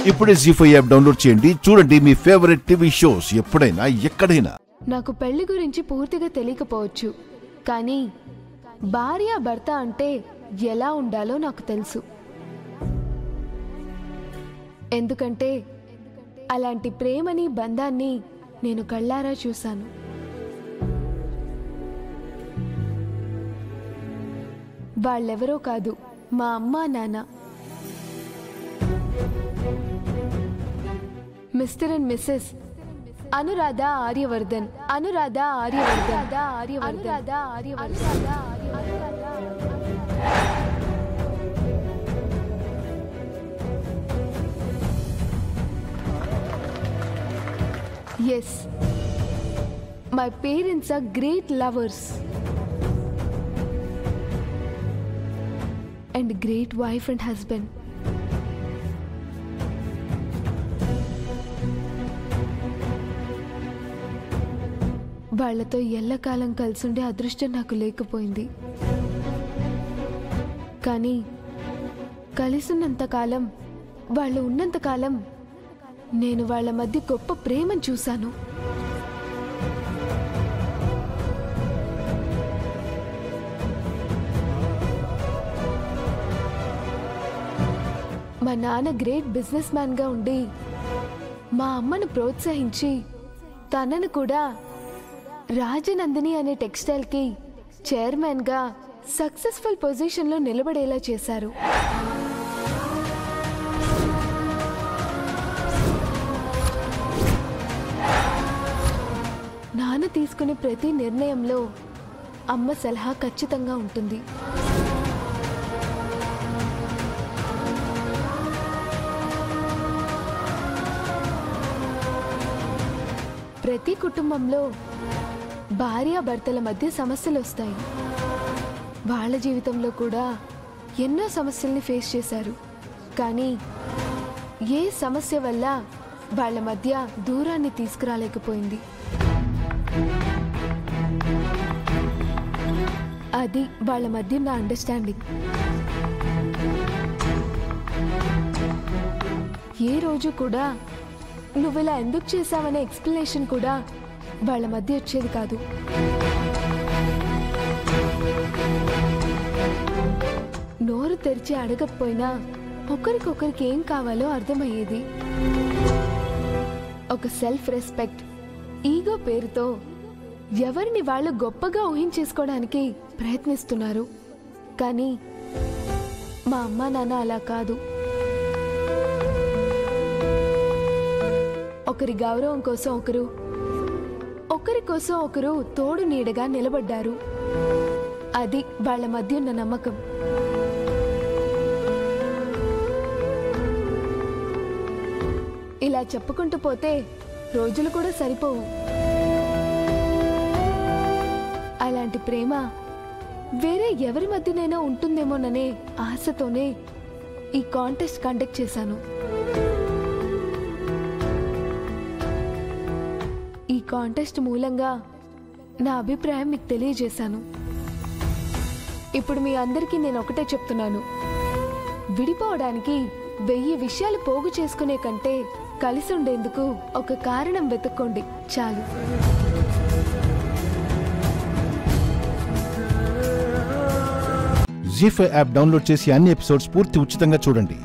ఇప్పుడే జీ5 app download చేయండి. చూడండి మీ ఫేవరెట్ టీవీ షోస్ ఎప్పుడైనా ఎక్కడైనా. నాకు పెళ్లి గురించి పూర్తిగా తెలియకపోవచ్చు, కానీ భార్య భర్త అంటే ఎలా ఉండాలో నాకు తెలుసు. ఎందుకంటే అలాంటి ప్రేమని బంధాన్ని నేను కళ్ళారా చూశాను. వాళ్ళెవరో కాదు, మా అమ్మ నాన్న. Mr and Mrs Anuradha Aryavardhan. Anuradha Aryavardhan. Anuradha Aryavardhan. Yes, my parents are great lovers and great wife and husband. వాళ్లతో ఎల్లకాలం కలిసుండే అదృష్టం నాకు లేకపోయింది. కానీ కలిసున్నంతకాలం, వాళ్ళు ఉన్నంతకాలం నేను వాళ్ళ మధ్య గొప్ప ప్రేమను చూశాను. మా నాన్న గ్రేట్ బిజినెస్ మ్యాన్గా ఉండి మా అమ్మను ప్రోత్సహించి తనను కూడా రాజనందిని అనే టెక్స్టైల్కి చైర్మన్గా సక్సెస్ఫుల్ పొజిషన్లో నిలబడేలా చేశారు. నాన్న తీసుకునే ప్రతి నిర్ణయంలో అమ్మ సలహా ఖచ్చితంగా ఉంటుంది. ప్రతి కుటుంబంలో భార్యాభర్తల మధ్య సమస్యలు వస్తాయి. వాళ్ళ జీవితంలో కూడా ఎన్నో సమస్యల్ని ఫేస్ చేశారు. కానీ ఏ సమస్య వల్ల వాళ్ళ మధ్య దూరాన్ని తీసుకురాలేకపోయింది. అది వాళ్ళ మధ్య ఉన్న అండర్స్టాండింగ్. ఏ రోజు కూడా నువ్విలా ఎందుకు చేశావనే ఎక్స్ప్లెనేషన్ కూడా వాళ్ళ మధ్య వచ్చేది కాదు. నోరు తెరిచి అడగకపోయినా ఒకరికొకరికి ఏం కావాలో అర్థమయ్యేది. ఒక సెల్ఫ్ రెస్పెక్ట్, ఈగో పేరుతో ఎవరిని వాళ్ళు గొప్పగా ఊహించేసుకోవడానికి ప్రయత్నిస్తున్నారు. కానీ మా అమ్మా నాన్న అలా కాదు. ఒకరి గౌరవం కోసం ఒకరు, ఒకరి కోసం ఒకరు తోడు నీడగా నిలబడ్డారు. అది వాళ్ళ మధ్య ఉన్న నమ్మకం. ఇలా చెప్పుకుంటూ పోతే రోజులు కూడా సరిపోవు. అలాంటి ప్రేమ వేరే ఎవరి మధ్యనైనా ఉంటుందేమోననే ఆశతోనే ఈ కాంటెస్ట్ కండక్ట్ చేశాను. ఈ కాంటెస్ట్ మూలంగా నా అభిప్రాయం మీకు తెలియజేశాను. ఇప్పుడు మీ అందరికీ నేను ఒకటే చెప్తున్నాను, విడిపోవడానికి 1000 విషయాలు పోగు చేసుకునే కంటే కలిసి ఉండేందుకు ఒక కారణం వెతుక్కోండి చాలు. జీ5 యాప్ డౌన్లోడ్ చేసి అన్ని ఎపిసోడ్స్ పూర్తి ఉచితంగా చూడండి.